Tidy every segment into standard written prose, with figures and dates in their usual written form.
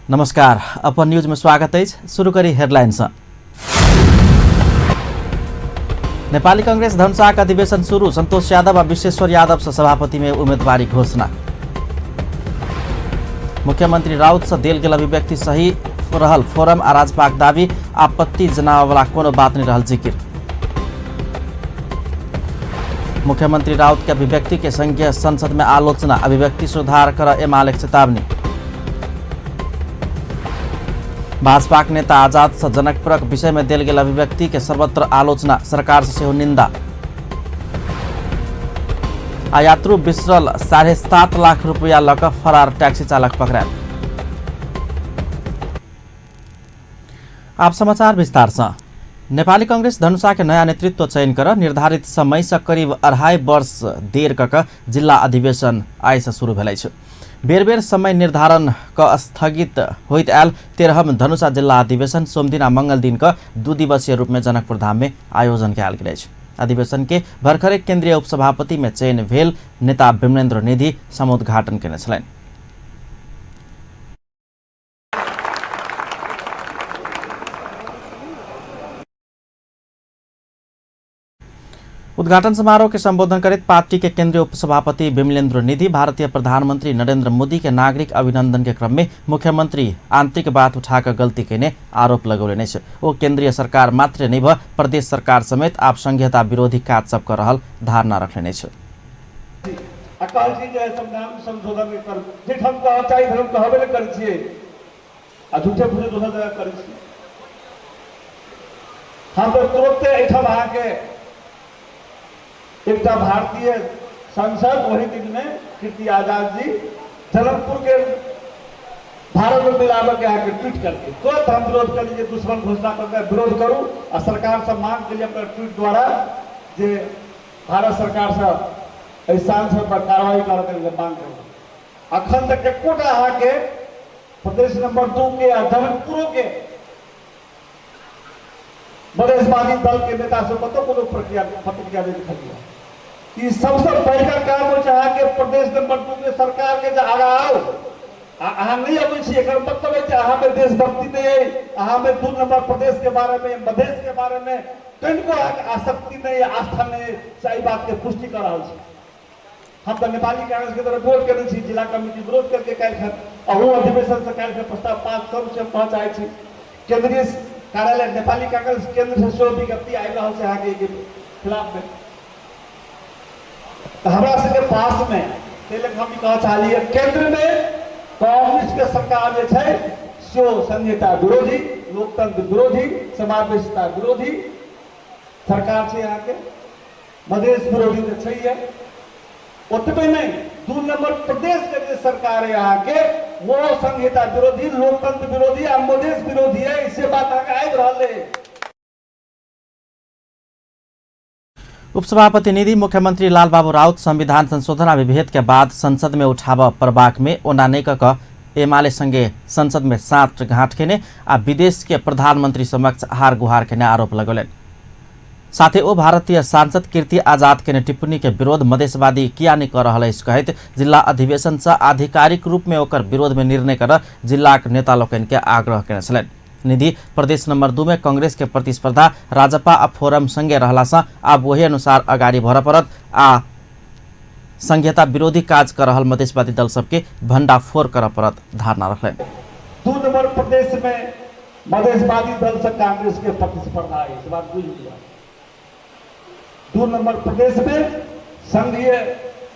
नमस्कार, अपन न्यूज में स्वागत है। शुरू करी हेडलाइन्स। नेपाली कांग्रेस धनुषाका अधिवेशन शुरू। संतोष यादव और विश्वेश्वर यादव से सभापति में उम्मीदवारी घोषणा। मुख्यमंत्री राउत से दिल गेल अभिव्यक्ति सही रहल। फोरम आ राजपाक दावी आपत्ति जनावे वाला कोनो बात नहीं रहल जिकिर। मुख्यमंत्री राउत के अभिव्यक्ति के संघीय संसद में आलोचना। अभिव्यक्ति सुधार कर एमाले चेतावनी। भाजपा नेता आजाद से जनकपुरक विषय में दिल गेल अभिव्यक्ति के सर्वत्र आलोचना। सरकार से सेहो निंदा। यात्रु बिसरल 7.5 लाख रुपया लक फरार टैक्सी चालक पकड़ायल। आप समाचार विस्तार से। नेपाली कांग्रेस धनुषा के नया नेतृत्व चयन कर निर्धारित समय से करीब 2.5 वर्ष देर कक जिला अधिवेशन आइ से शुरू भेलै छ। बेर बेर समय निर्धारण क स्थगित होइत आयल 13 धनुषा जिला अधिवेशन सोमदिन आ मंगल दिन का 2 दिवसीय रूप में जनकपुर धाम में आयोजन कयल गेल अछि। अधिवेशन के भर्खरे केंद्रीय उपसभापति में चयन भेल नेता विमलेन्द्र निधि समुद्घाटन केने छलनि। उद्घाटन समारोह के संबोधन करते पार्टी के केंद्रीय उपसभापति विमलेन्द्र निधि भारतीय प्रधानमंत्री नरेंद्र मोदी के नागरिक अभिनंदन के क्रम में मुख्यमंत्री आंतरिक बात उठाकर गलती केने आरोप लगौले छ। वो केंद्रीय सरकार मात्र नहीं प्रदेश सरकार समेत आप संघीयता विरोधी काज सब कर रहल धारणा रखने छ। अकाल जी जो संविधान संशोधन कर ठीक हम कह चाहि धर्म कहबे न करै छियै आ झूठे फूटे दोसर जगह करै छियै। हम तो तुरंत एठम आके एक भारतीय संसद वही दिन में कीर्ति आजाद जी जनकपुर के भारत में मिलावर के आके ट्वीट करके तुरंत हम विरोध कर लीजिए, दुश्मन घोषणा करके विरोध करूं और सरकार से मांग के लिए अपना ट्वीट द्वारा जे भारत सरकार से इस सांसद पर कार्रवाई करके मांग करूं। अखन तक एकोटा आके प्रदेश नंबर 2 के जनकपुर के मधेशवादी दल के नेता से कोनो प्रतिक्रिया नहीं दिखाई। कि सबसे पहला काम हो चाहे कि प्रदेश नंबर 2 के सरकार के आगा आओ अहाँ नहीं अबै छी। एकर मतलब है कि अहाँ में देशभक्ति नहीं है, अहाँ में 2 नंबर प्रदेश के बारे में मधेश के बारे में कनिको आसक्ति नहीं है, आस्था नहीं है। सही बात के पुष्टि कर रहल छी। हम तो नेपाली कांग्रेस के तरफ विरोध करने छी, जिला कमिटी विरोध करके काल्हि अहू अधिवेशन से काल्हि प्रस्ताव पास करू से पहुंच आए छी। केंद्रीय कार्यालय नेपाली कांग्रेस केंद्र से विज्ञप्ति आई रहल छै अहाँ के खिलाफ में। हमरा सबके पास में हम कह चाहलिए केंद्र में कांग्रेस के सरकार जे छै सो संहिता विरोधी, लोकतंत्र विरोधी, समावेशिता विरोधी सरकार छै। यहाँ के मधेश विरोधी तो छै। उतबे नहीं 2 नंबर प्रदेश के जो सरकार है यहाँ के वो संहिता विरोधी, लोकतंत्र विरोधी और मधेश विरोधी है। इससे बात आगे आबि रहल है। उपसभापति निधि मुख्यमंत्री लालबाबू राउत संविधान संशोधन विभेद के बाद संसद में उठाव प्रवाक में ओना नहीं कक एमाले संगे संसद में साँठ गांठ खेने आ विदेश के प्रधानमंत्री समक्ष हार गुहार खेने आरोप लगौलन। साथ वो भारतीय सांसद कीर्ति आजाद के टिप्पणी के विरोध मधेशवादी किया नहीं कर रहा है कहते जिला अधिवेशन से आधिकारिक रूप में ओकर विरोध में निर्णय कर जिला नेता लोकन के आग्रह केने छलनि। निधि प्रदेश नंबर 2 में कांग्रेस के प्रतिस्पर्धा राजपा आ फोरम संगे रहला से अब वही अनुसार अगाडि बढ़ पड़त आ संघीयता विरोधी काज कर रहल मधेशवादी दल सबके भंडाफोड़ कर पड़त धारणा रखले। 2 नंबर प्रदेश में मधेशवादी दल से कांग्रेस के प्रतिस्पर्धा है, इस बात बुझ लिया। 2 नंबर प्रदेश में संघीय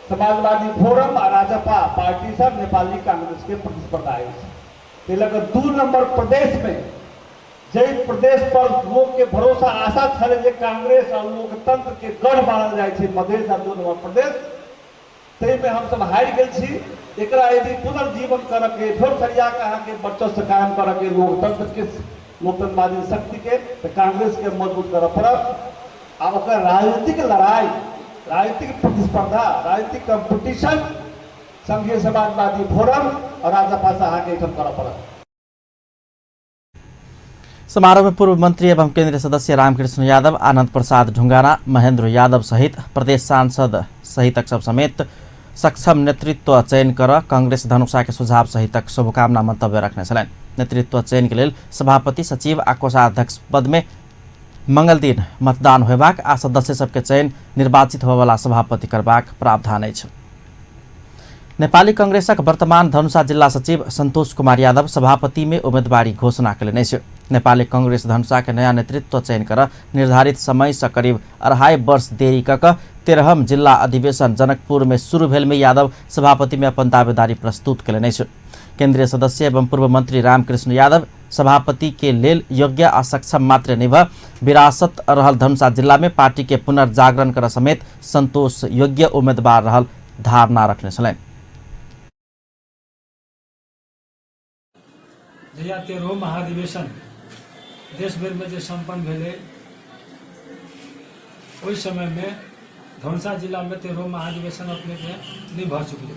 समाजवादी फोरम और राजपा पार्टी से नेपाली कांग्रेस के प्रतिस्पर्धा है। 2 नंबर प्रदेश में जय प्रदेश पर लोग के भरोसा आशा छे जे कांग्रेस और लोकतंत्र के गढ़ मानल जाए छे मधेश और 2 नंबर प्रदेश तै में हम सब हार गेल छी। एकरा यदि पुनर्जीवन करके फिर सरिया कहा के बच्चों से कायम करके लोकतंत्र के लोकतंत्रवादी शक्ति के तो कांग्रेस के मजबूत कर पड़त। अब ओकर राजनीतिक लड़ाई, राजनीतिक प्रतिस्पर्धा, राजनीतिक कंपटीशन संघीय समाजवादी फोरम और राजपा से आगे कर पड़त। समारोह में पूर्व मंत्री एवं केंद्रीय सदस्य रामकृष्ण यादव, आनंद प्रसाद ढुंगाना, महेंद्र यादव सहित प्रदेश सांसद सहित सब समेत सक्षम नेतृत्व चयन कर कांग्रेस धनुषा के सुझाव सहित शुभकामना मंतव्य रखने छलनि। नेतृत्व चयनके लेल सभापति सचिव आ कोषाध्यक्ष पद में मंगल दिन मतदान होयबाक आ सदस्य सबके चयन निर्वाचित होयवाला सभापति करबाक प्रावधान अछि। नेपाली कांग्रेसक वर्तमान धनुषा जिल्ला सचिव संतोष कुमार यादव सभापति में उम्मीदवारी घोषणा कयलनि अछि। नेपाली कांग्रेस धनुषा के नया नेतृत्व चयन कर निर्धारित समय से करीब 2.5 वर्ष देरी कऽ 13हम जिला अधिवेशन जनकपुर में शुरू भेल में यादव सभापति में अपन दावेदारी प्रस्तुत कयलनि अछि। केंद्रीय सदस्य एवं पूर्व मंत्री रामकृष्ण यादव सभापति के लेल योग्य आ सक्षम मात्र नहीं भऽ विरासत रहल धनुषा जिला में पार्टी के पुनर्जागरण कर समेत संतोष योग्य उम्मीदवार रहल धारणा रखने छलनि। जहिया 13 महाधिवेशन देश भर में जो संपन्न भेले ओहि समय में धनुषा जिला में 13 महाधिवेशन अपने के नहीं भ चुकले।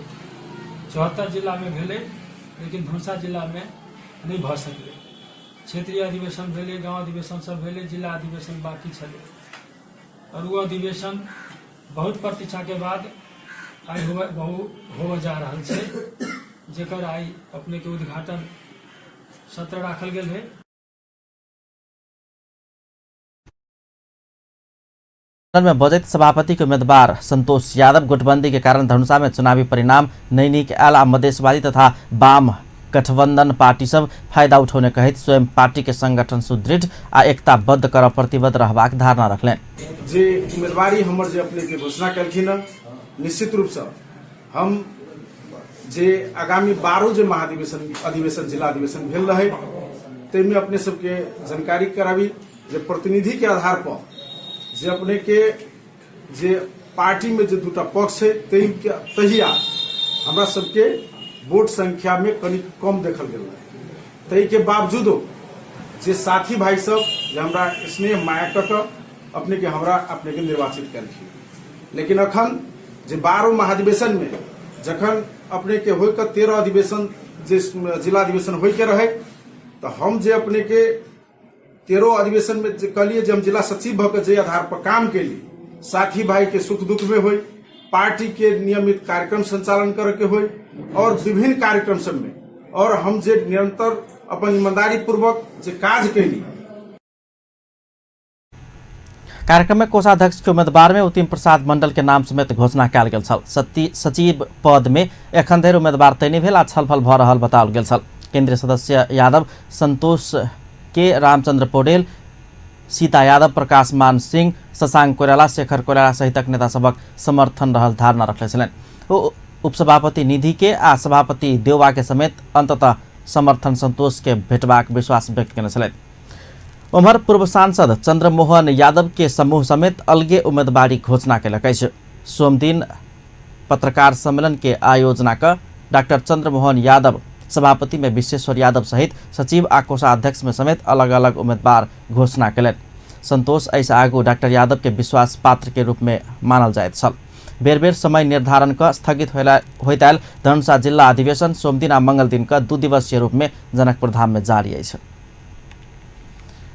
74 जिला में भेले लेकिन धनुषा जिला में नहीं भ सकले। क्षेत्रीय अधिवेशन भेले, गांव अधिवेशन सब भेले, जिला अधिवेशन बाकी छले और वो अधिवेशन बहुत प्रतीक्षा के बाद आई हो जा रहा है जेकर आई अपने के उद्घाटन सत्र राखल गेल है। में बजट सभापति के उम्मीदवार संतोष यादव गुटबंदी के कारण धनुषा में चुनावी परिणाम नहीं नीक आयल आ मधेशवादी तथा वाम गठबंधन पार्टी सब फायदा उठाउने कहैत स्वयं पार्टी के संगठन सुदृढ़ आ एकताबद्ध कर प्रतिबद्ध रहबाक धारणा रखलें। जे उम्मीदवारी हमर जे अपने के घोषणा कलखिन निश्चित रूप से हम जे आगामी 12 जे महाधिवेशन अधिवेशन जिला अधिवेशन भेल रहे ताहिमे अपने सबके जानकारी कराबी जे प्रतिनिधि के आधार पर जे अपने के जे पार्टी में जे दूटा पक्ष है तहिया हमरा सबके वोट संख्या में कनी कम देखल गेल है। तहि के बावजूद जे साथी भाई सब जे हमरा स्नेह माया कऽ अपने के हमरा अपने के निर्वाचित करखिन, लेकिन अखन जे 12 महाधिवेशन में जखन अपने के होय के 13 अधिवेशन जे जिला अधिवेशन होय के रहे तो हम जे अपने के 13 अधिवेशन में कहलिए जे हम जिला सचिव भऽ के जे आधार पर काम केली साथी भाई के सुख दुख में होय, पार्टी के नियमित कार्यक्रम संचालन करे के होय और विभिन्न कार्यक्रम सब में और हम जे निरंतर अपन ईमानदारी पूर्वक जे काज केली। कार्यक्रम में कोषाध्यक्ष के उम्मीदवार में उत्तम प्रसाद मंडल के नाम समेत घोषणा कयल गेल छल। सचिव पद में एखन धरि उम्मीदवार तय नहि भेल आ छलफल भऽ रहल बताओल गेल छल। केंद्रीय सदस्य यादव संतोष के रामचंद्र पौडेल, सीता यादव, प्रकाश मान सिंह, शशांक कोइराला, शेखर कोइराला सहितक नेता सबक समर्थन रहल धारणा रखले छलनि। उपसभापति निधि के आ सभापति देउवा के समेत अंततः समर्थन संतोष के भेटबाक विश्वास व्यक्त केने छलनि। उम्हर पूर्व सांसद चंद्रमोहन यादव के समूह समेत अलगे उम्मीदवारी घोषणा कयलक अछि। सोमदिन पत्रकार सम्मेलन के आयोजना कर डॉक्टर चंद्रमोहन यादव सभापति में विश्वेश्वर यादव सहित सचिव आ कोषाध्यक्ष में समेत अलग अलग उम्मीदवार घोषणा कयलनि। संतोष ऐसा आगू डॉक्टर यादव के विश्वास पात्र के रूप में मानल जाइत छल। बेर बेर समय निर्धारण का स्थगित होइत आयल धनुषा जिला अधिवेशन सोमदिन आ मंगल दिन का 2 दिवसीय रूप में जनकपुर धाम में जारी अछि।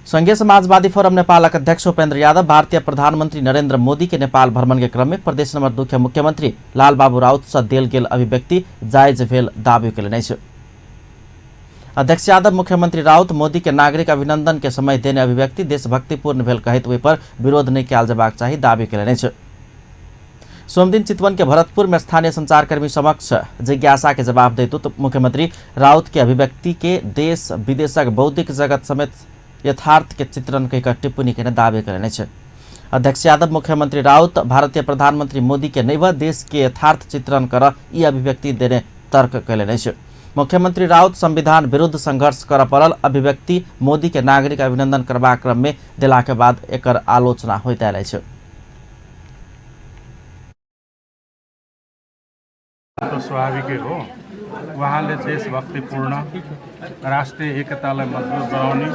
संघीय समाजवादी फोरम नेपालक अध्यक्ष उपेन्द्र यादव भारतीय प्रधानमंत्री नरेंद्र मोदी के नेपाल भ्रमण के क्रम में प्रदेश नंबर 2 के मुख्यमंत्री लालबाबू राउत से देल गेल अभिव्यक्ति जायज भेल दावी कयलनि अछि। अध्यक्ष यादव मुख्यमंत्री राउत मोदी के नागरिक अभिनंदन के समय देने अभिव्यक्ति देशभक्तिपूर्ण भेल कहैत ओहि पर विरोध नहीं कयल जेबाक चाही दावी कयलनि अछि। सोमदिन चितवन के भरतपुर में स्थानीय संचारकर्मी समक्ष जिज्ञासा के जवाब दैत मुख्यमंत्री राउत के अभिव्यक्ति के देश विदेशक बौद्धिक जगत समेत यथार्थ के चित्रण कऽ टिप्पणी के दावे कयलनि अछि। अध्यक्ष यादव मुख्यमंत्री राउत भारतीय प्रधानमंत्री मोदी के नैव देश के यथार्थ चित्रण कर ई अभिव्यक्ति देने तर्क कयलनि अछि। मुख्यमंत्री राउत संविधान विरुद्ध संघर्ष कर पड़ल अभिव्यक्ति मोदी के नागरिक अभिनंदन करबा क्रम में देला के बाद एकर आलोचना होइत आयल अछि। तो स्वाभाविक हो उहाँले देशभक्तिपूर्ण राष्ट्रिय एकतालाई मजबुत बनाउने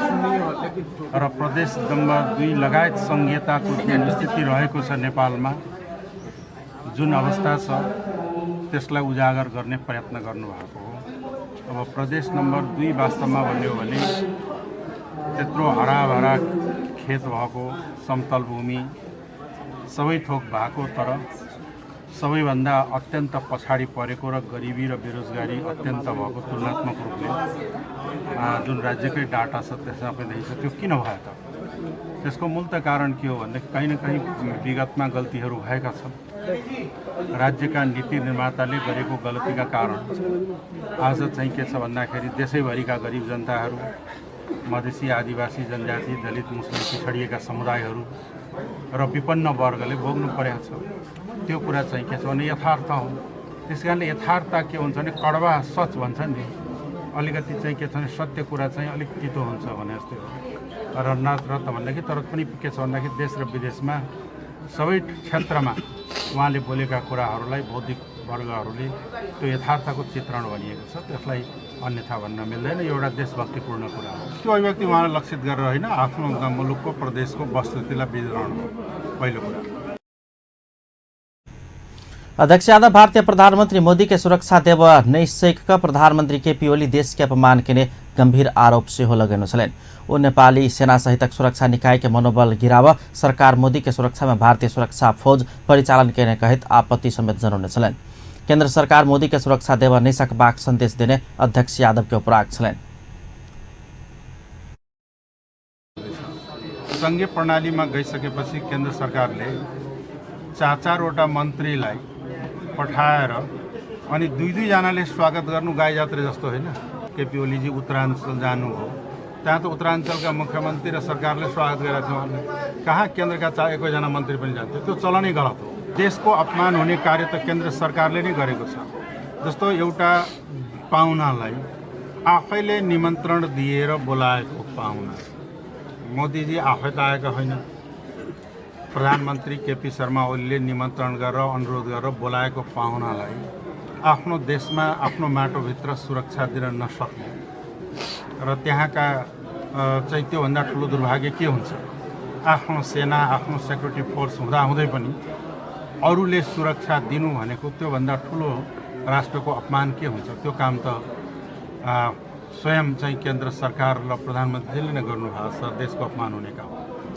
र प्रदेश नम्बर 2 लगायत संघीयताको जुन स्थिति रहेको छ नेपालमा जुन अवस्था छ त्यसलाई उजागर गर्ने प्रयत्न गर्नुभएको हो। अब प्रदेश नम्बर 2 वास्तवमा भन्यो भने त्यत्रो हराभरा खेत भएको समतल भूमि सबै थोक भएको तर सबैभन्दा अत्यन्त पछाडि परेको र गरिबी र बेरोजगारी अत्यन्त भएको तुलनात्मक रूपले जुन राज्यकै डाटा छ त्यसमा पनि देखिन्छ। त्यो किन भयो त? त्यसको मूल त कारण के हो भन्दा कहीँ न कहीँ विगतमा गल्तीहरू भएका छन्। राज्यका नीति निर्माताले गरेको गल्तीका कारण आज चाहिँ के छ भन्दाखेरि देशैभरिका गरिब जनताहरू, मधेसी, आदिवासी, जनजाति, दलित, मुस्लिम, पिछडिएका समुदायहरू र विपन्न वर्गले भोग्नु परेको छ। त्यो कुरा चाहिँ के छ भने यथार्थ हो। त्यस कारणले यथार्थ के हुन्छ भने कडवा सच भन्छ नि, अलिकति चाहिँ के छ भने सत्य कुरा चाहिँ अलिक तितो हुन्छ भने जस्तै हो। र नत्र त भन्दाखेरि तर पनि के छ भन्दाखेरि देश र विदेशमा सबै क्षेत्रमा उहाँले बोलेका कुराहरूलाई बौद्धिक वर्गहरूले त्यो यथार्थको चित्रण बनिएको छ, त्यसलाई अन्यथा भन्न मिल्दैन। एउटा देशभक्तिपूर्ण कुरा हो। त्यो अभिव्यक्ति उहाँलाई लक्षित गरेर होइन, आफ्नो मुलुकको प्रदेशको वस्तुस्थितिलाई विवरण हो पहिलो कुरा। अध्यक्ष यादव भारतीय प्रधानमंत्री मोदी के सुरक्षा देव नैसैक प्रधानमंत्री केपी ओली देश के अपमान के गंभीर आरोप से हो लगेनु छलेन। वो नेपाली सेना सहित सुरक्षा निकाय के मनोबल गिराव सरकार मोदी के सुरक्षा में भारतीय सुरक्षा फौज परिचालन के कहित आपत्ति समेत जनाउने छलेन। केंद्र सरकार मोदी के सुरक्षा देव नैसक बाग संदेश देने अध्यक्ष यादव के उपराग छलेन। संघीय प्रणालीमा गइसकेपछि केन्द्र सरकारले 4-4वटा मन्त्रीलाई पठाएर अनि 2-2 जनाले स्वागत गर्नु गाई जात्रा जस्तो होइन। केपी ओलीजी उत्तराञ्चल जानुभयो, त्यहाँ त उत्तराञ्चलका मुख्यमन्त्री र सरकारले स्वागत गरेका थियो भने कहाँ केन्द्रका 1-1 मन्त्री पनि जान्थ्यो। त्यो चलनै गलत हो। देशको अपमान हुने कार्य त केन्द्र सरकारले नै गरेको छ। जस्तो एउटा पाहुनालाई आफैले निमन्त्रण दिएर बोलाएको पाहुना, मोदीजी आफै त आएका होइन, प्रधानमन्त्री केपी शर्मा ओलीले निमन्त्रण गरेर अनुरोध गरेर बोलाएको पाहुनालाई आफ्नो देशमा आफ्नो माटोभित्र सुरक्षा दिन नसक्ने र त्यहाँका चाहिँ त्योभन्दा ठुलो दुर्भाग्य के हुन्छ? आफ्नो सेना, आफ्नो सेक्युरिटी फोर्स हुँदाहुँदै पनि अरूले सुरक्षा दिनु भनेको त्योभन्दा ठुलो राष्ट्रको अपमान के हुन्छ? त्यो काम त स्वयं चाहिँ केन्द्र सरकार र प्रधानमन्त्रीले नै गर्नुभएको छ। देशको अपमान हुने काम।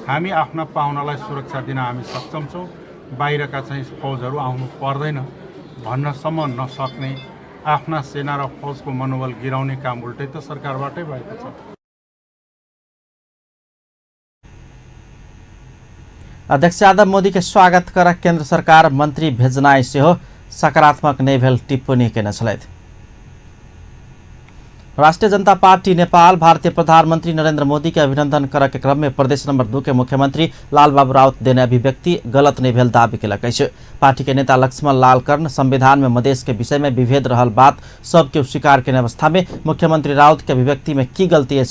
हामी आफ्ना पाहुनालाई सुरक्षा दिन हामी सक्षम छौँ। बाहिरका चाहिँ फौजहरू आउनु पर्दैन भन्नसम्म नसक्ने आफ्ना सेना र फौजको मनोबल गिराउने काम उल्टै त सरकारबाटै भएको छ। अध्यक्ष यादव मोदी के स्वागत कर केंद्र सरकार मंत्री भेजनाई से हो सकारात्मक नहीं भेल टिप्पणी के छलैथ। राष्ट्रीय जनता पार्टी नेपाल भारतीय प्रधानमंत्री नरेंद्र मोदी के अभिनंदन कर के क्रम में प्रदेश नंबर 2 के मुख्यमंत्री लालबाबू राउत देने अभिव्यक्ति गलत नहीं भेल दावी के कैसे। पार्टी के नेता लक्ष्मण लाल कर्ण संविधान में मधेश के विषय में विभेद रहल बात सबके स्वीकार के अवस्था में मुख्यमंत्री राउत के अभिव्यक्ति में की गलती है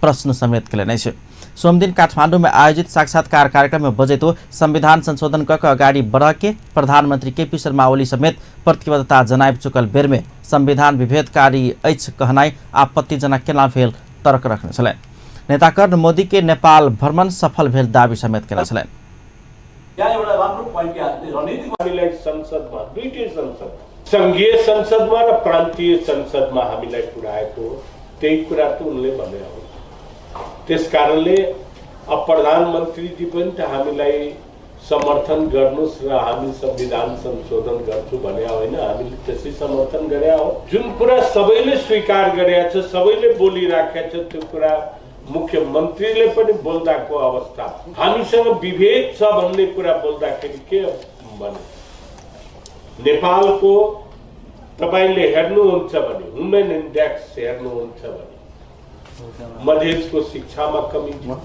प्रश्न समेत के नहीं। सोमदिन काठमाडौँ में आयोजित साक्षात्कार कार्यक्रम में बजेतो संविधान संशोधन क अगाडि बढ़ के प्रधानमंत्री केपी शर्मा ओली समेत प्रतिबद्धता जनाब चुकल बेर में संविधान विभेदकारी अछि कहनाई आपत्तिजनक केना भेल तर्क रखने छले। नेता कर्ण मोदी के नेपाल भ्रमण सफल भेल दावी समेत केना छले। यहाँ एउटा राम्रो पोइन्ट के हाल्दै रणनीतिक हामीलाई संसदमा दुईटै संसद संघीय संसदमा र प्रान्तीय संसदमा हामीलाई पुर्याएको त्यही कुरा त उनले भने हो। त्यसकारणले अब प्रधानमन्त्रीजी पनि त हामीलाई समर्थन गर्नुस् र हामी संविधान संशोधन गर्छु भने होइन, हामीले त्यसै समर्थन गरे हो। जुन कुरा सबैले स्वीकार गरेका छ, सबैले बोलिराखेका छ, त्यो कुरा मुख्यमन्त्रीले पनि बोल्दाको अवस्था हामीसँग विभेद छ भन्ने कुरा बोल्दाखेरि के भने नेपालको तपाईले हेर्नुहुन्छ भने ह्युमन इन्डेक्स हेर्नुहुन्छ भने मधेसको शिक्षामा कमी छ,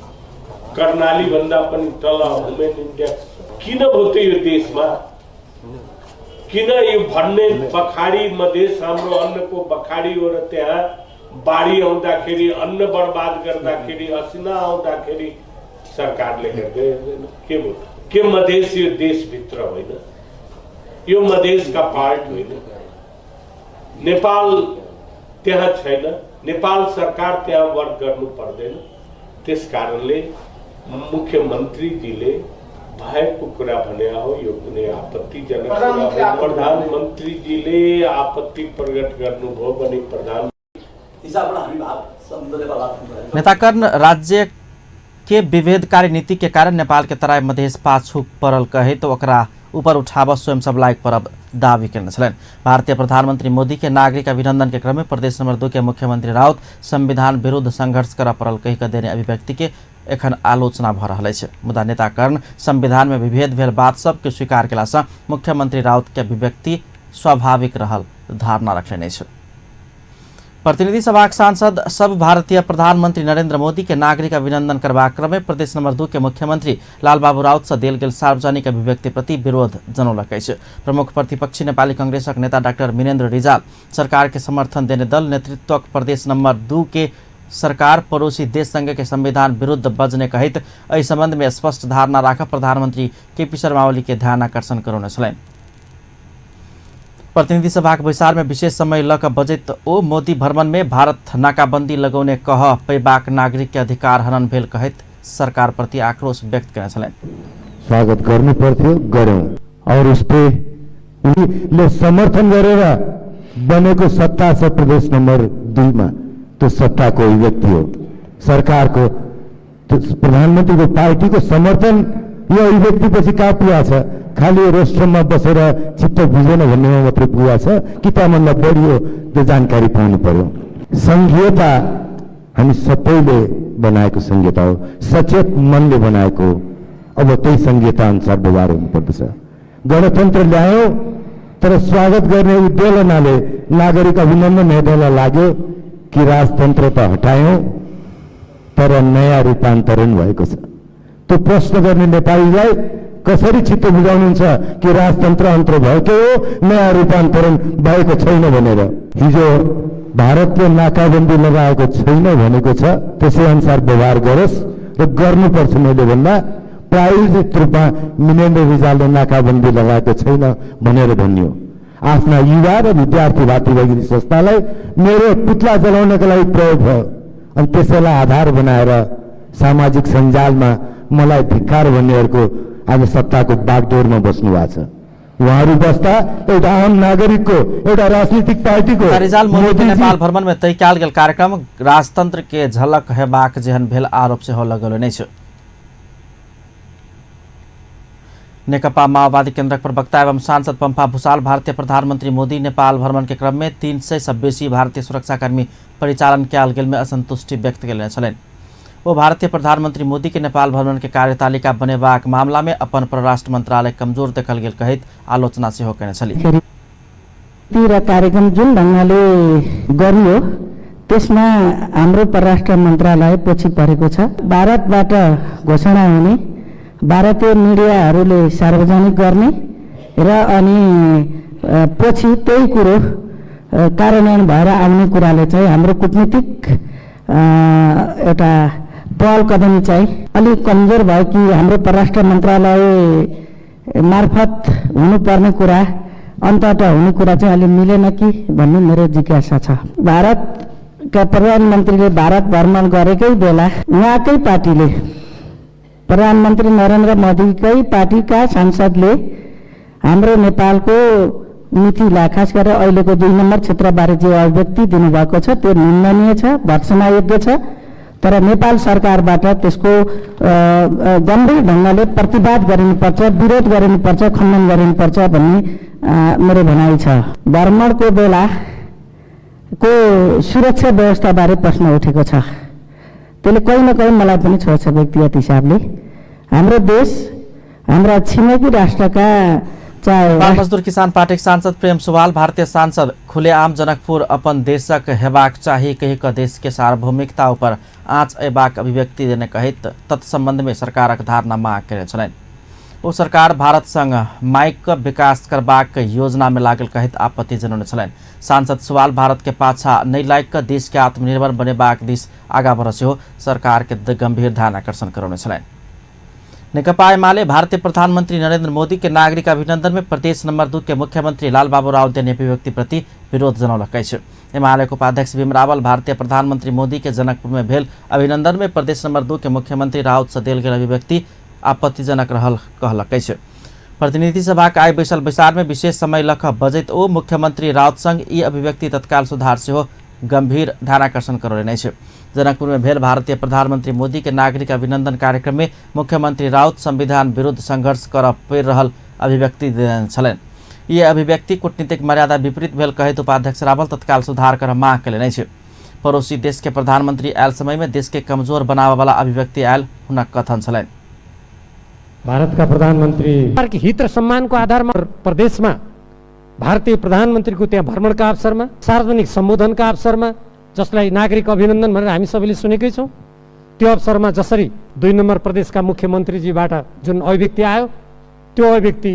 कर्णाली भन्दा पनि तल ह्युमन इन्डेक्स किन भयो यो देशमा? किन यो भन्ने बखाडी मधेस हाम्रो अन्नको बखाडी हो र त्यहाँ बाढी आउँदाखेरि अन्न बर्बाद गर्दाखेरि असिना आउँदाखेरि सरकारले हेर्दैन के भयो? के मधेस यो देशभित्र होइन? यो मधेसका पार्ट होइन। नेपाल त्यहाँ छैन, नेपाल सरकार त्यहाँ वर्क गर्नु पर्दैन। त्यसकारणले मुख्यमन्त्रीजीले भएको कुरा भने हो, यो कुनै आपत्तिजनक कुरा हो। प्रधानमन्त्रीजीले आपत्ति प्रकट गर्नुभयो भने प्रधान नेता कर्ण राज्य के विभेदकारी नीति के कारण नेपाल के तराई मधेश पाछू पड़ल कहे तो ओकरा ऊपर उठाव स्वयं सब लायक परब दावी करने छलें। भारतीय प्रधानमंत्री मोदी के नागरिक अभिनंदन के क्रम में प्रदेश नंबर 2 के मुख्यमंत्री राउत संविधान विरुद्ध संघर्ष कर पड़ल कही के देने अभिव्यक्ति के एखन आलोचना भ रहल अछि। मुदा नेताकर्ण संविधान में विभेद भेल बात सबके स्वीकार केला सँ मुख्यमंत्री राउत के अभिव्यक्ति स्वाभाविक रहल धारणा रखने छ। प्रतिनिधि सभा सांसद सब भारतीय प्रधानमंत्री नरेंद्र मोदी के नागरिक अभिनंदन करबाक क्रम में प्रदेश नंबर 2 के मुख्यमंत्री लालबाबू राउत से देल गेल सार्वजनिक अभिव्यक्ति प्रति विरोध जनौलक अछि। प्रमुख प्रतिपक्षी नेपाली कांग्रेसक नेता डाक्टर मिनेन्द्र रिजाल सरकार के समर्थन देने दल नेतृत्वक प्रदेश नंबर 2 के सरकार पड़ोसी देश संघ के संविधान विरुद्ध बजने कहित एहि संबंध में स्पष्ट धारणा राख प्रधानमंत्री केपी शर्मा ओली के ध्यान आकर्षण करौने छलैन। प्रतिनिधि सभा के बैसार में विशेष समय लक बजैत ओ मोदी भ्रमण में भारत नाकाबंदी लगौने कह पैबाक नागरिक के अधिकार हनन भेल कहित सरकार प्रति आक्रोश व्यक्त करने छलैन। स्वागत गर्नु पर्थ्यो गर्यौं और उसपे उनीले समर्थन गरेर बनेको सत्ता छ प्रदेश नंबर 2 मा त्यो सत्ताको अभिव्यक्ति हो। सरकारको प्रधानमंत्री को पार्टी को समर्थन यो अभिव्यक्ति पछि कहाँ पुगा छ? खाली रोस्ट्रममा बसेर चित्त बुझेन भन्नेमा मात्रै पुगा छ कि त्यहाँभन्दा बढी हो त्यो जानकारी पाउनु पर्यो। संघीयता हामी सबैले बनाएको संघीयता हो, सचेत मनले बनाएको। अब त्यही संघीयता अनुसार व्यवहार हुनुपर्दछ। गणतन्त्र ल्यायो तर स्वागत गर्ने उद्वेलनाले नागरिक अभिनन्दन हेर्नलाई लाग्यो कि राजतन्त्र त हटायौं तर नयाँ रूपान्तरण भएको छ। त्यो प्रश्न गर्ने नेपालीलाई कसरी चित्त बुझाउनुहुन्छ कि राजतन्त्र अन्तर भएको हो, नयाँ रूपान्तरण भएको छैन भनेर? हिजो भारतले नाकाबन्दी लगाएको छैन भनेको छ, त्यसै अनुसार व्यवहार गरोस् र गर्नुपर्छ। मैले भन्दा प्रायोजित रूपमा मिनेन्द्र रिजालले नाकाबन्दी लगाएको छैन भनेर भनियो। आफ्ना युवा र विद्यार्थी भातृ भगिनी संस्थालाई मेरो पुतला जलाउनका लागि प्रयोग भयो अनि त्यसैलाई आधार बनाएर सामाजिक सञ्जालमा मलाई धिक्कार भन्नेहरूको आज सत्ताको बागडोरमा बस्नु भएको छ। उहाँहरू बस्दा एउटा आम नागरिकको, एउटा राजनीतिक पार्टीको रिजाल मोदी के नेपाल भ्रमण में तय कयल गेल कार्यक्रम राजतंत्र के झलक हेबाक जेहन भेल आरोप सेहो लगौले नै छ। नेकपा माओवादी केन्द्रक प्रवक्ता एवं सांसद पम्फा भूषाल भारतीय प्रधानमंत्री मोदी नेपाल भ्रमण के क्रम में 300 से बेसी भारतीय सुरक्षाकर्मी परिचालन कयल गेल में असंतुष्टि व्यक्त कयने छलैन। वो भारतीय प्रधानमंत्री मोदी के नेपाल भ्रमण के कार्यतालिका बनेबाक मामला में अपन परराष्ट्र मंत्रालय कमजोर देखल गेल कहित आलोचना सेहो कयने छली। कार्यक्रम जुन ढंगले गरियो त्यसमा हाम्रो परराष्ट्र मन्त्रालय पछि परेको छ। भारतबाट घोषणा हुने, भारतीय मिडियाहरूले सार्वजनिक गर्ने र अनि पछि त्यही कुरो कार्यान्वयन भएर आउने कुराले चाहिँ हाम्रो कूटनीतिक एउटा पहल कदमी चाहिँ अलिक कमजोर भयो कि हाम्रो परराष्ट्र मन्त्रालय मार्फत हुनुपर्ने कुरा अन्ततः हुने कुरा चाहिँ अलि मिलेन कि भन्ने मेरो जिज्ञासा छ। भारतका प्रधानमन्त्रीले भारत भ्रमण गरेकै बेला उहाँकै पार्टीले, प्रधानमन्त्री नरेन्द्र मोदीकै पार्टीका सांसदले हाम्रो नेपालको नीतिलाई, खास गरेर अहिलेको 2 नम्बर क्षेत्रबारे जे अभिव्यक्ति दिनुभएको छ त्यो निन्दनीय छ, भर्त्सना योग्य छ। तर नेपाल सरकारबाट त्यसको गम्भीर ढङ्गले प्रतिवाद गरिनुपर्छ, विरोध गरिनुपर्छ, खण्डन गरिनुपर्छ भन्ने मेरो भनाइ छ। भ्रमणको बेलाको सुरक्षा व्यवस्थाबारे प्रश्न उठेको छ। त्यसले कहीँ न कहीँ मलाई पनि छोड्छ व्यक्तिगत हिसाबले। हाम्रो देश, हाम्रा छिमेकी राष्ट्रका बाल मजदूर किसान पार्टी सांसद प्रेम सुवाल भारतीय सांसद खुलेआम जनकपुर अपन देशक हेबाक चाही कही क देश के सार्वभौमिकता ऊपर आँच अयबाक अभिव्यक्ति देने कहित तत्संबंध में सरकारक धारणा मांग करे छलैन। ओ सरकार भारत संग माइक विकास करबाक योजना में लागल कहित आपत्ति जनाउने छलैन। सांसद सुवाल भारत के पाछा नै लायक देश के आत्मनिर्भर बनेबाक दिश आगा बढ़े हो सरकार के गंभीर ध्यान आकर्षण कराउने छलैन। नेकपा एमाले भारतीय प्रधानमंत्री नरेंद्र मोदी के नागरिक अभिनंदन में प्रदेश नंबर 2 के मुख्यमंत्री लालबाबू राउत देने अभिव्यक्ति प्रति विरोध जनौलकै छ। एमाले को उपाध्यक्ष भीम रावल भारतीय प्रधानमंत्री मोदी के जनकपुर में भेल अभिनंदन में प्रदेश नंबर 2 के मुख्यमंत्री राउत से देल गेल अभिव्यक्ति आपत्तिजनक रहल कहलकै छ। प्रतिनिधि सभा का आइ बैसल बैसार में विशेष समय लख बजैत ओ मुख्यमंत्री राउत संग ई अभिव्यक्ति तत्काल सुधार से हो गंभीर ध्यानाकर्षण करौने छ। जनकपुर में भेल भारतीय प्रधानमंत्री मोदी के नागरिक अभिनंदन कार्यक्रम में मुख्यमंत्री राउत संविधान विरुद्ध संघर्ष कर पड़ रहल अभिव्यक्ति देने छलनि। ये अभिव्यक्ति कूटनीतिक मर्यादा विपरीत भेल कहैत उपाध्यक्ष रावल तत्काल सुधार कर मांग कयलनि अछि। पड़ोसी देश के प्रधानमंत्री आयल समय में देश के कमजोर बनावे वाला अभिव्यक्ति आयल हुनक कथन छलनि। भारत का प्रधानमंत्री के हित र सम्मान को आधार में प्रदेश में भारतीय प्रधानमंत्री को त्यहाँ भ्रमण का अवसर में सार्वजनिक सम्बोधन का अवसर में जसलाई नागरिक अभिनन्दन भनेर हामी सबैले सुनेकै छौं, त्यो अवसरमा जसरी 2 नम्बर प्रदेशका मुख्यमन्त्रीजीबाट जुन अभिव्यक्ति आयो त्यो अभिव्यक्ति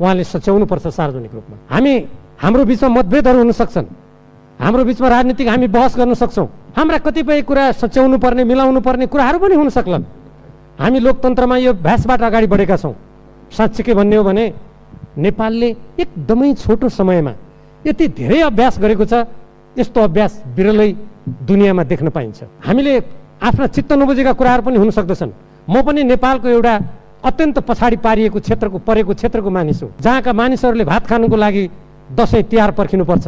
उहाँले सच्याउनु पर्छ सार्वजनिक रूपमा। हाम्रो बीचमा मतभेदहरू हुन सक्छन्, हाम्रो बीचमा राजनीतिक हामी बहस गर्न सक्छौं, हाम्रा कतिपय कुरा सच्याउनु पर्ने मिलाउनु पर्ने कुराहरू पनि हुन सक्छन्। हामी लोकतन्त्रमा यो अभ्यासबाट अगाडि बढेका छौं। साँच्चै भन्ने हो भने नेपालले एकदमै छोटो समयमा यति धेरै अभ्यास गरेको छ, यस्तो अभ्यास विरलै दुनियाँमा देख्न पाइन्छ। हामीले आफ्ना चित्त नबुझेका कुराहरू पनि हुन सक्दछन्। म पनि नेपालको एउटा अत्यन्त पछाडि पारिएको परेको क्षेत्रको मानिस हो, जहाँका मानिसहरूले भात खानुको लागि दशैं तिहार पर्खिनुपर्छ।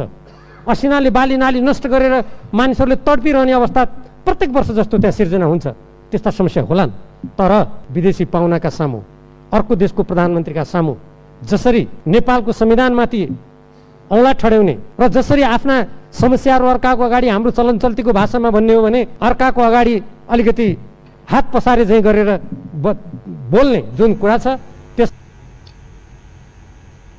असिनाले बाली नाली नष्ट गरेर मानिसहरूले तडपिरहने अवस्था प्रत्येक वर्ष जस्तो त्यहाँ सिर्जना हुन्छ। त्यस्ता समस्या होलान्, तर विदेशी पाहुनाका सामु, अर्को देशको प्रधानमन्त्रीका सामु जसरी नेपालको संविधानमाथि औँला ठड्याउने र जसरी आफ्ना समस्याहरू अर्काको अगाडि हाम्रो चलनचल्तीको भाषामा भन्ने हो भने अर्काको अगाडि अलिकति हात पसारे झैं गरेर बोल्ने जुन कुरा छ त्यस।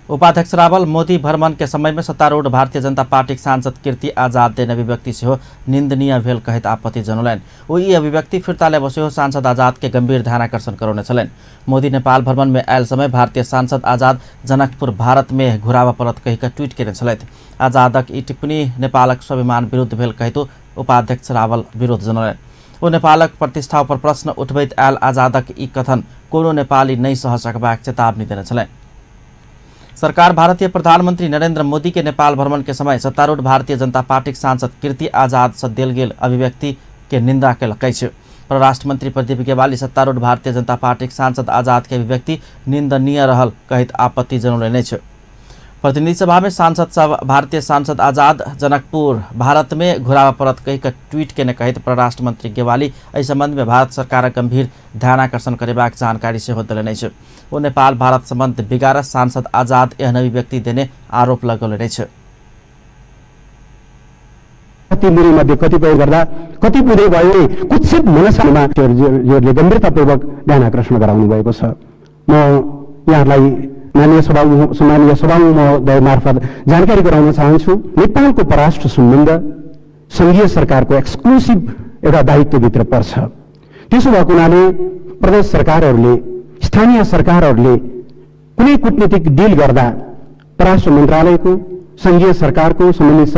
उपाध्यक्ष रावल मोदी भ्रमण के समय में सत्तारूढ़ भारतीय जनता पार्टी सांसद कीर्ति आजाद देने अभिव्यक्ति से निंदनीय भेल कहित आपत्ति जनौलनि। वो यी अभिव्यक्ति फिर्ताले बस्यो सांसद आजाद के गंभीर ध्यानाकर्षण कराउने छलनि। मोदी नेपाल भ्रमण में आयल समय भारतीय सांसद आजाद जनकपुर भारत में घुरावा परत कहिका ट्वीट केने छलथि। आजादक यी टिप्पणी नेपालक स्वाभिमान विरुद्ध भेल कहित उपाध्यक्ष रावल विरोध जनौलनि। वो नेपालक प्रतिष्ठा पर प्रश्न उठबैत आयल आजादक यी कथन कोनो नेपाली नहीं सह सकबाक चेतावनी देने छलनि। सरकार भारतीय प्रधानमंत्री नरेंद्र मोदी के नेपाल भ्रमण के समय सत्तारूढ़ भारतीय जनता पार्टी सांसद कीर्ति आजाद से देल गेल अभिव्यक्ति के निंदा कयलकै छ। परराष्ट्र मंत्री प्रदीप गेवाली सत्तारूढ़ भारतीय जनता पार्टी सांसद आजाद के अभिव्यक्ति निंदनीय रहल कहित आपत्ति जनौलनि छ। प्रतिनिधि सभा में भारतीय सांसद आजाद जनकपुर भारत में घुरावा परत कहिका ट्वीट केने कहित परराष्ट्र मंत्री गेवाली इस संबंध में भारत सरकार गंभीर ध्यानाकर्षण करेबाक जानकारी से देलनि छ। वो नेपाल भारत संबंध बिगार सांसद आजाद एहन अभिव्यक्ति देने आरोप लगौलनि छ। मध्ये कतिपय गर्दा कति पुरै भयो कुत्सित मनसामा जोले गम्भीरतापूर्वक ध्यान आकर्षण गराउनु भएको छ। म यहाँलाई माननीय सभा महोदय मार्फत जानकारी गराउन चाहन्छु, नेपालको परराष्ट्र सम्बन्ध संघीय सरकारको एक्सक्लुसिभ एउटा दायित्वभित्र पर्छ। त्यसो भएको हुनाले प्रदेश सरकारहरूले स्थानीय सरकारहरूले कुनै कूटनीतिक डिल गर्दा परराष्ट्र मन्त्रालयको संघीय सरकारको सम्बन्धित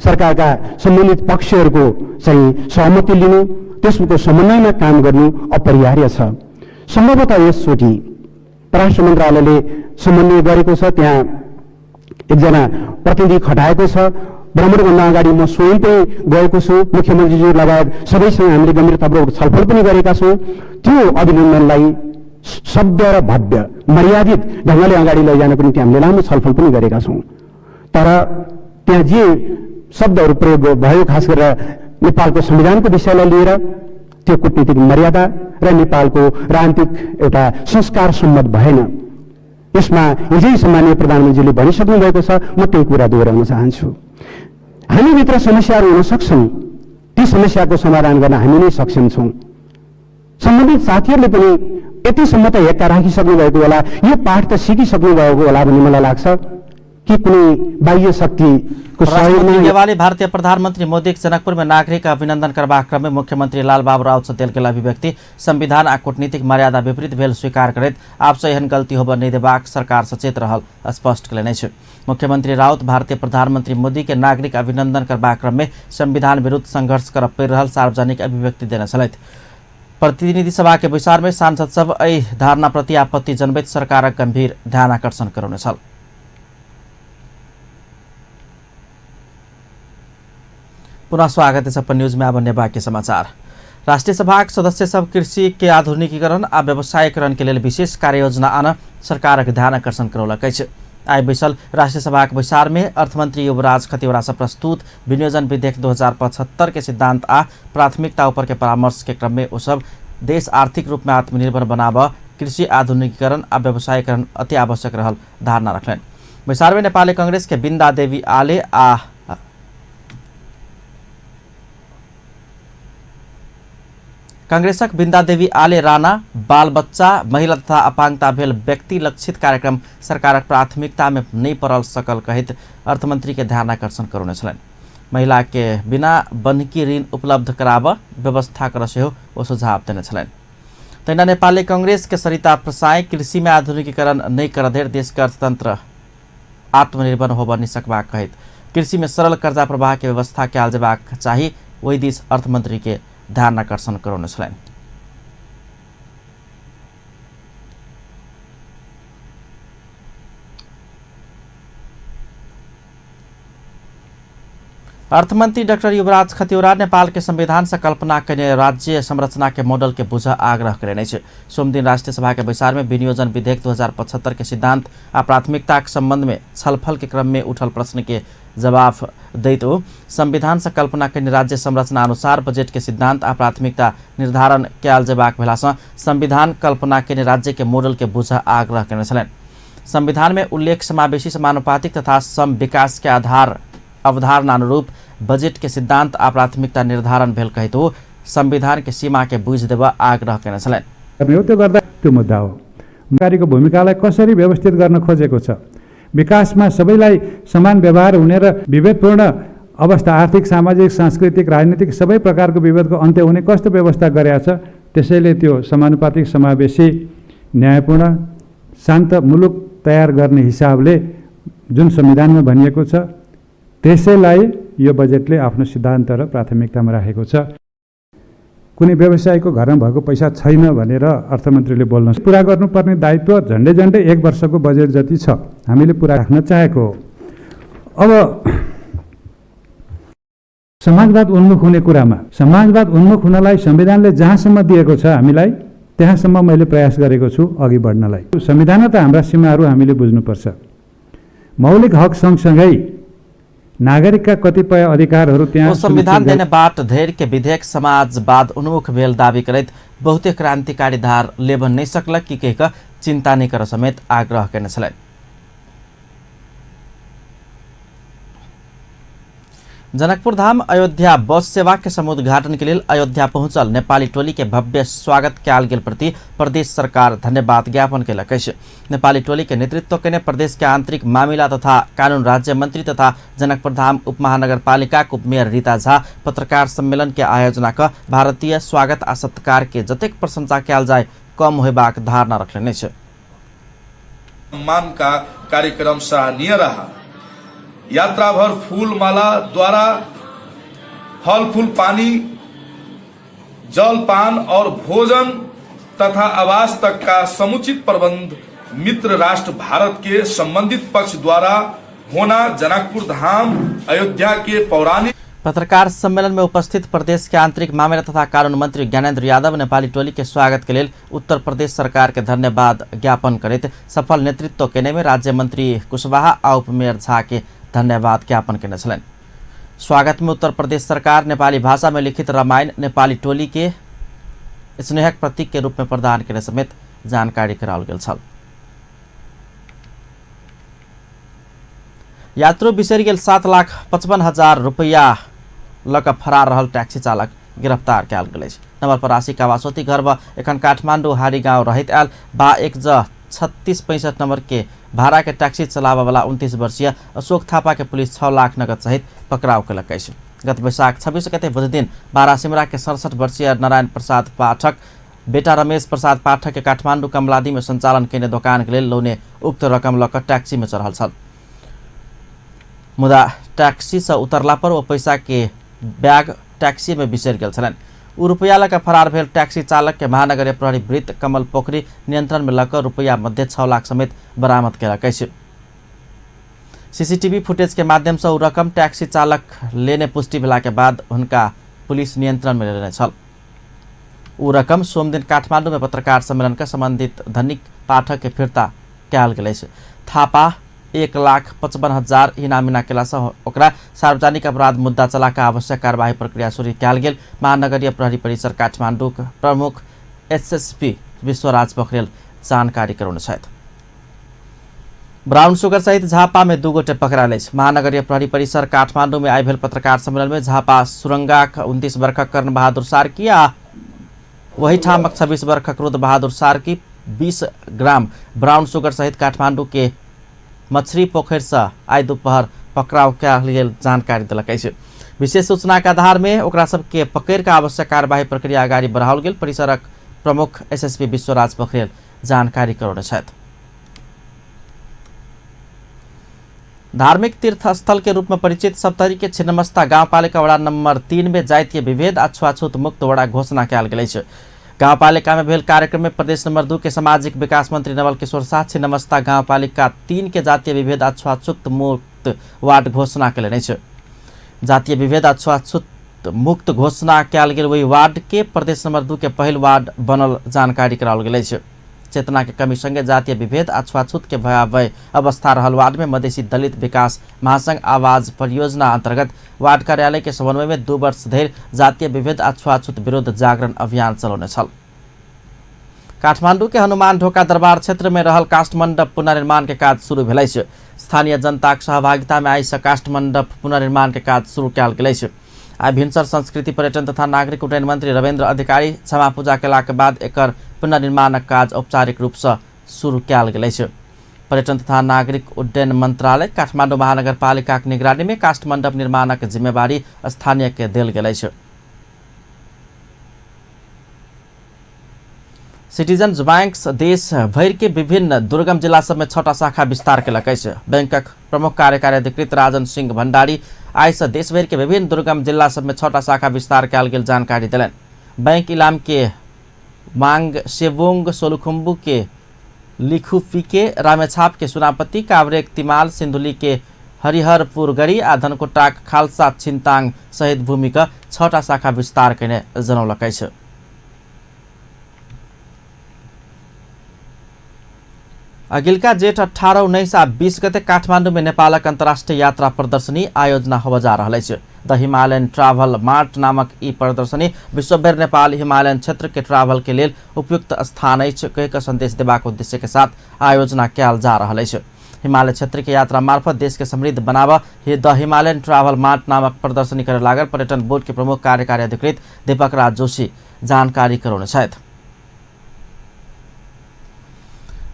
सरकारका सम्बन्धित पक्षहरूको चाहिँ सहमति लिनु, त्यसको समन्वयमा काम गर्नु अपरिहार्य छ। सम्भवतः यसचोटि परराष्ट्र मन्त्रालयले समन्वय गरेको छ, त्यहाँ एकजना प्रतिनिधि खटाएको छ। भ्रमण भन्दा अगाडि म स्वयं पनि गएको छु, मुख्यमन्त्रीज्यू लगायत सबैसँग हामीले गम्भीरतापूर्वक छलफल पनि गरेका छौँ। त्यो अभिनन्दनलाई सभ्य र भव्य मर्यादित ढङ्गले अगाडि लैजानको निम्ति हामीले लामो छलफल पनि गरेका छौँ। तर त्यहाँ जे शब्दहरू प्रयोग भयो खास गरेर नेपालको संविधानको विषयलाई लिएर त्यो कूटनीतिक मर्यादा र नेपालको राजनीतिक एउटा संस्कार सम्मत भएन। यसमा हिजै सम्माननीय प्रधानमन्त्रीले भनिसक्नु भएको छ, म त्यही कुरा दोहोऱ्याउन चाहन्छु। हामीभित्र समस्याहरू हुन सक्छन्, ती समस्याको समाधान गर्न हामी नै सक्षम छौँ। सम्बन्धित साथीहरूले पनि यतिसम्म त हेक्का राखिसक्नु भएको होला, यो पाठ त सिकिसक्नु भएको होला भन्ने मलाई लाग्छ कि कुनै बाह्य शक्तिको सहयोगमा। गेवाली भारतीय प्रधानमंत्री मोदी के जनकपुर में नागरिक अभिनंदन करबाक क्रम में मुख्यमंत्री लालबाबू राउत से देल गेल अभिव्यक्ति संविधान आ कूटनीतिक मर्यादा विपरीत भेल स्वीकार करैत आपसे एहन गलती होबय नहीं देबाक सरकार सचेत रहल स्पष्ट कयलनि छ। मुख्यमंत्री राउत भारतीय प्रधानमंत्री मोदी के नागरिक अभिनंदन करबाक क्रम में संविधान विरुद्ध संघर्ष कर पड़ि रहल सार्वजनिक अभिव्यक्ति देने छलथि। प्रतिनिधि सभा के विचार में सांसद सब एहि धारणा प्रति आपत्ति जनबैत सरकारक गंभीर ध्यान आकर्षण करौने छल। पुनः स्वागत है अपन न्यूज में। अब अन्य बाकी समाचार। राष्ट्रीय सभा सदस्य सब कृषि के आधुनिकीकरण आ व्यवसायीकरण के लिए विशेष कार्ययोजना आन सरकारक ध्यान आकर्षण करौलक अछि। आइ बैसल राष्ट्रीय सभा के विचार में अर्थमंत्री युवराज खतिवड़ा से प्रस्तुत विनियोजन विधेयक 2075 के सिद्धांत आ प्राथमिकता ऊपर के परामर्श के क्रम में वो सब देश आर्थिक रूप में आत्मनिर्भर बनाव कृषि आधुनिकीकरण आ व्यवसायीकरण अति आवश्यक रहल धारणा रखलनि। बैसार में नेपाली कांग्रेस के बिन्दा देवी आले आ कांग्रेसक बिन्दा देवी आले राणा बाल बच्चा महिला तथा अपाङ्गता भेल व्यक्ति लक्षित कार्यक्रम सरकारक प्राथमिकता में नहीं पड़ल सकल कहित अर्थमंत्री के ध्यान आकर्षण करौने छलनि। महिला के बिना बन्हकी ऋण उपलब्ध कराब व्यवस्था कर सेहो ओ सुझाव देने छलनि। तैना नेपाली कांग्रेस के सरिता प्रसाई कृषि में आधुनिकीकरण नहीं कर देर देश के अर्थतंत्र आत्मनिर्भर होब नहीं सकबाक कहित कृषि में सरल कर्जा प्रवाह के व्यवस्था कयल जेबाक चाही वही दिस अर्थमंत्री के ध्यान आकर्षण करौने छलनि। अर्थमंत्री डाक्टर युवराज खतिवड़ा नेपाल के संविधान से कल्पना कने राज्य संरचना के मॉडल के बुझ आग्रह करेने छे। सोमदिन राष्ट्रीय सभा के बैसार में विनियोजन विधेयक 2075 के सिद्धांत आ प्राथमिकता के संबंध में छलफल के क्रम में उठल प्रश्न के जवाब दैत संविधान से कल्पना कने राज्य संरचना अनुसार बजेट के सिद्धांत आ प्राथमिकता निर्धारण कयल जेबाक भेला सँ संविधान कल्पना कने राज्य के मॉडल के बुझ आग्रह करेने छलनि। संविधान में उल्लेख समावेशी समानुपातिक तथा सम विकास के अवधारणा अनुरूप बजेट के सिद्धांत आ प्राथमिकता निर्धारण भेल कहित संविधान के सीमा के बुझ देब आग्रह केने छलनि। त्यो गर्दा त्यो मुद्दा हो सरकारको भूमिकालाई कसरी व्यवस्थित गर्न खोजेको छ, विकासमा सबैलाई समान व्यवहार हुने र विभेदपूर्ण अवस्था आर्थिक सामाजिक सांस्कृतिक राजनीतिक सबै प्रकारको विभेदको अन्त्य हुने कस्तो व्यवस्था गरेको छ, त्यसैले त्यो समानुपातिक समावेशी न्यायपूर्ण शान्त मुलुक तयार गर्ने हिसाबले जुन संविधानमा भनिएको छ त्यसैलाई यो बजेटले आफ्नो सिद्धान्त र प्राथमिकतामा राखेको छ। कुनै व्यवसायीको घरमा भएको पैसा छैन भनेर अर्थमन्त्रीले बोल्न पुरा गर्नुपर्ने दायित्व झन्डै झन्डै 1 वर्षको बजेट जति छ, हामीले पुरा राख्न चाहेको। अब समाजवाद उन्मुख हुने कुरामा समाजवाद उन्मुख हुनलाई संविधानले जहाँसम्म दिएको छ हामीलाई त्यहाँसम्म मैले प्रयास गरेको छु अघि बढ्नलाई। संविधान त हाम्रा सीमाहरू हामीले बुझ्नुपर्छ। मौलिक हक सँगसँगै नागरिक का कतिपय अधिकारहरू त्यहाँ संविधान देने बाट धेर के विधेयक समाजवाद उन्मुख भेल दावी करैत बहुते क्रान्तिकारी धार लेबन नहीं सकलक कि कह चिंता नहीं कर समेत आग्रह करने छलनि। जनकपुर धाम अयोध्या बस सेवा के समुद्घाटन के लिए अयोध्या पहुंचल नेपाली टोली के भव्य स्वागत कयल गेल प्रति प्रदेश सरकार धन्यवाद ज्ञापन केलक अछि। नेपाली टोली के नेतृत्व केने प्रदेश के आंतरिक मामिला तथा कानून राज्य मंत्री तथा जनकपुर धाम उपमहानगरपालिका के उपमेयर रीता झा पत्रकार सम्मेलन के आयोजना क भारतीय स्वागत आ सत्कार के जतेक प्रशंसा कयल जाय कम होबाक धारणा रखले छै। सम्मान का कार्यक्रम सराहनीय रहा। यात्रा भर फूल माला द्वारा फल फूल पानी जल पान और भोजन तथा आवास तक का समुचित प्रबंध मित्र राष्ट्र भारत के संबंधित पक्ष द्वारा होना जनकपुर धाम अयोध्या के पौराणिक। पत्रकार सम्मेलन में उपस्थित प्रदेश के आंतरिक मामला तथा कानून मंत्री ज्ञानेन्द्र यादव नेपाली टोली के स्वागत के लिए उत्तर प्रदेश सरकार के धन्यवाद ज्ञापन करते सफल नेतृत्व केने में राज्य मंत्री कुशवाहा और उपमेयर झा के धन्यवाद ज्ञापन करने छलनि। स्वागत में उत्तर प्रदेश सरकार नेपाली भाषा में लिखित रामायण नेपाली टोली के स्नेहक प्रतीक के रूप में प्रदान करने समेत जानकारी कराओल गेल छल। यात्रु बिसरि गेल 7,55,000 रुपैया लक फरार रहल टैक्सी चालक गिरफ्तार कयल गेल अछि। नवलपरासी कावासोती घर व एखन काठमांडू हारी गांव रहैत आयल बा 1J3665 नंबर के भाड़ा के टैक्सी चलावा वाला 29 वर्षीय अशोक थापा के पुलिस 6 लाख नगद सहित पकड़ाव कयलक अछि। गत वैशाख 26 गते बुध दिन बारासिमरा के 67 वर्षीय नारायण प्रसाद पाठक बेटा रमेश प्रसाद पाठक के काठमांडू कमलादी में संचालन केने दोकान के लेल लौने उक्त रकम लक टैक्सी में चढ़ल छल। मुदा टैक्सी से उतरला पर वो पैसा के बैग टैक्सी में बिसरि गेल छलनि। उ रुपैया लक फरार भेल टैक्सी चालक के महानगरीय प्रहरी वृत्त कमल पोखरी नियंत्रण में लक रुपैया मध्य 6 लाख समेत बरामद कयलक अछि। सीसीटीवी फुटेज के माध्यम से उ रकम टैक्सी चालक लेने पुष्टि भेला के बाद उनका पुलिस नियंत्रण में लेने छल। उ रकम सोमदिन काठमांडू में पत्रकार सम्मेलन का संबंधित धनिक पाठक के फिर्ता कयल गेल अछि। थापा 1,55,000 इनामिना केला से ओकरा सार्वजनिक अपराध मुद्दा चला का आवश्यक कार्यवाही प्रक्रिया शुरू कयल गेल। महानगरीय प्रहरी परिसर काठमांडू प्रमुख एसएसपी विश्वराज पोखरेल जानकारी गराउनेछन्। ब्राउन सुगर सहित झापा में 2 गोटे पकड़ाले। महानगरीय प्रहरी परिसर काठमाडौँ में आइभेल पत्रकार सम्मेलन में झापा सुरंगा 29 वर्ष कर्ण बहादुर सार्की आ वही ठामक 26 वर्ष क्रोध बहादुर सार्की 20 ग्राम ब्राउन सुगर सहित काठमाडौँ के मछरी पोखर से आई दोपहर पकड़ाव के जानकारी दिलकै छ। विशेष सूचना के आधार में ओकरा सबके पकड़ का आवश्यक कार्यवाही प्रक्रिया अगाडि बढ़ाओल गेल। परिसरक प्रमुख एसएसपी विश्वराज पोखरेल जानकारी गराउनेछन्। धार्मिक तीर्थस्थल के रूप में परिचित सप्तरी के छिन्नमस्ता गाउँपालिका वडा नंबर 3 में जातीय विभेद आ छुवाछूत मुक्त वडा घोषणा कयल गेल छ। गाउँपालिका में भेल कार्यक्रम में प्रदेश नंबर 2 के सामाजिक विकास मंत्री नवल किशोर शाह छिन्नमस्ता गाउँपालिका 3 के जातीय विभेद आ छुवाछूत मुक्त वार्ड घोषणा कयलनि छ। जातीय विभेद आ छुवाछूत मुक्त घोषणा कयल गेल वही वार्ड के प्रदेश नंबर 2 के पहिल वार्ड बनल जानकारी कराओल गेल छ। चेतना के कमी संगे जातीय विभेद आ छुवाछूत के भयावह अवस्था रहल वार्ड में मधेसी दलित विकास महासंघ आवाज परियोजना अंतर्गत वार्ड कार्यालय के समन्वय में 2 वर्ष धरि जातीय विभेद आ छुवाछूत विरोध जागरण अभियान चलाउने छल। काठमाडौँ के हनुमान ढोका दरबार क्षेत्र में रहल काष्ठमण्डप पुनर्निर्माण के काज शुरू भेलै छ। स्थानीय जनता के सहभागिता में आइसँ काष्ठमण्डप पुनर्निर्माण के काज शुरू कयल गेलै छ। आई भिनसर संस्कृति पर्यटन तथा नागरिक उड्डयन मंत्री रविन्द्र अधिकारी क्षमा पूजा केला के बाद एकर पुनर्निर्माणक काज औपचारिक रूप से शुरू कयल गेलै छ। पर्यटन तथा नागरिक उड्डयन मंत्रालय काठमाडौँ महानगरपालिका के निगरानी में काष्ठमण्डप निर्माणक जिम्मेवारी स्थानीय के देल गेलै छ। सिटीजन्स बैंक देश भर के विभिन्न दुर्गम जिला सब में 6टा शाखा विस्तार केलकै छ। बैंकक प्रमुख कार्यकारी अधिकृत राजन सिंह भण्डारी आइसँ देशभर के विभिन्न दुर्गम जिला सब में 6टा शाखा विस्तार कयल गेल जानकारी दिलनि। बैंक इलाम के मांग सेवोंग सोलुखुम्बु के लिखुफी के रामेछाप के सुनापति काभ्रेक तिमाल सिन्धुली के हरिहरपुर गढ़ी आ धनकोटाक खालसा छिन्ताङ सहित भूमिका 6टा शाखा विस्तार कने जनौलकै छ। अगिलका जेठ 18, 19 आ 20 गते काठमाडौँ में नेपालक अन्तर्राष्ट्रिय यात्रा प्रदर्शनी आयोजना होब जा रहल अछि। द हिमालयन ट्राभल मार्ट नामक ई प्रदर्शनी विश्वभर नेपाल हिमालयन क्षेत्र के ट्राभल के लेल उपयुक्त स्थान अछि कहिकऽ संदेश देबाक उद्देश्य के साथ आयोजना कयल जा रहल अछि। हिमालय क्षेत्र के यात्रा मार्फत देश के समृद्ध बनाबऽ द हिमालयन ट्राभल मार्ट नामक प्रदर्शनी करे लागल पर्यटन बोर्ड के प्रमुख कार्यकारी अधिकृत दीपक राज जोशी जानकारी गराउनेछन्।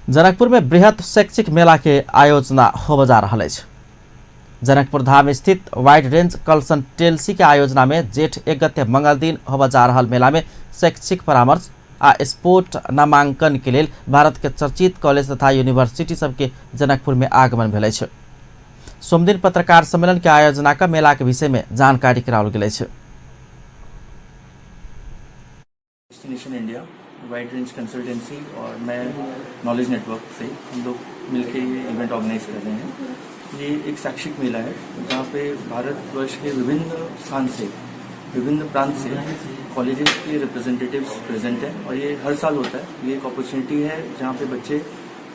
जनकपुर में बृहत शैक्षिक मेला के आयोजना होब जा रहल अछि। जनकपुर धाम स्थित वाइड रेंज कल्सन टेल्सी के आयोजना में जेठ 1 गते मंगल दिन होब जा रहल मेला में शैक्षिक परामर्श आ स्पोर्ट नामांकन के लेल भारत के चर्चित कॉलेज तथा यूनिवर्सिटी सबके जनकपुर में आगमन भेल अछि। सोमदिन पत्रकार सम्मेलन के आयोजना का मेला के विषय में जानकारी कराओल गेल अछि। Destination India, wide range consultancy और मैं नॉलेज नेटवर्क से हम लोग मिलकर ये इवेंट ऑर्गेनाइज कर रहे हैं। ये एक शैक्षिक मेला है जहाँ पे भारतवर्ष के विभिन्न स्थान से, विभिन्न प्रांत से कॉलेजेस के रिप्रेजेंटेटिव्स प्रेजेंट हैं और ये हर साल होता है। ये एक अपॉर्चुनिटी है जहाँ पे बच्चे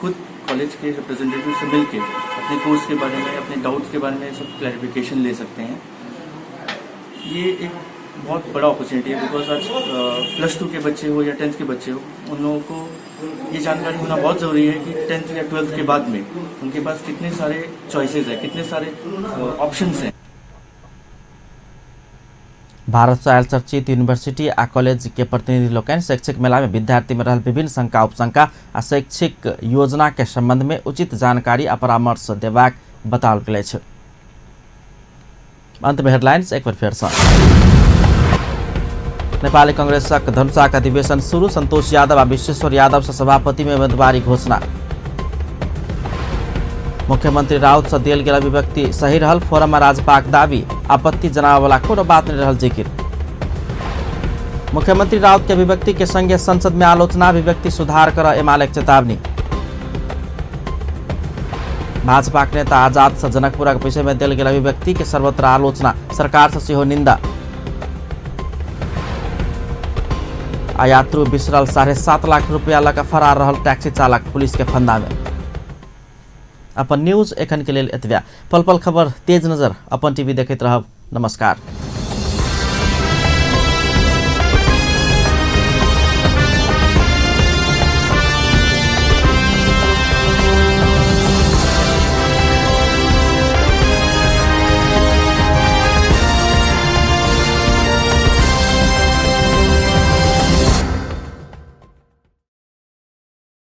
खुद कॉलेज के रिप्रेजेंटेटिव से मिलके अपने कोर्स के बारे में, अपने डाउट्स के बारे में सब क्लैरिफिकेशन ले सकते हैं। ये एक बहुत बड़ा अपॉर्चुनिटी है बिकॉज आज +2 के बच्चे हो या 10th के बच्चे हो, उन लोगों को ये जानकारी होना बहुत ज़रूरी है कि 10th या 12th के बाद में उनके पास कितने सारे चॉइसेस हैं, कितने सारे ऑप्शंस हैं। भारत से आयल चर्चित यूनिवर्सिटी आ कॉलेज के प्रतिनिधि लोकनि शैक्षिक मेला में विद्यार्थी में रहल विभिन्न शंका उपशंका आ शैक्षिक योजना के संबंध में उचित जानकारी आ परामर्श देबाक बताओल गेल अछि। अंत में हेडलाइंस एक बार फिर से। नेपाली कांग्रेसक धनुषाक अधिवेशन शुरू, संतोष यादव आ विश्वेश्वर यादव से सभापति में उम्मीदवारी घोषणा। मुख्यमंत्री राउत से दियल गेल अभिव्यक्ति सही रहल, फोरम में राजपाक दावी, आपत्ति जनावे वाला कोनो बात नहीं रहल जिक्र। मुख्यमंत्री राउत के अभिव्यक्ति के संगे संसद में आलोचना, अभिव्यक्ति सुधार कर एमाले चेतावनी। भाजपा के नेता आजाद से जनकपुरक विषय में दियल गेल अभिव्यक्ति के सर्वत्र आलोचना, सरकार से सेहो निंदा। आ यात्रु बिसरल 7.5 लाख रुपया लगा फरार रहल टैक्सी चालक पुलिस के फंदा में। अपन न्यूज एखन के लेल एतबे। पल पल खबर तेज नजर अपन टीवी देखैत रहब। नमस्कार।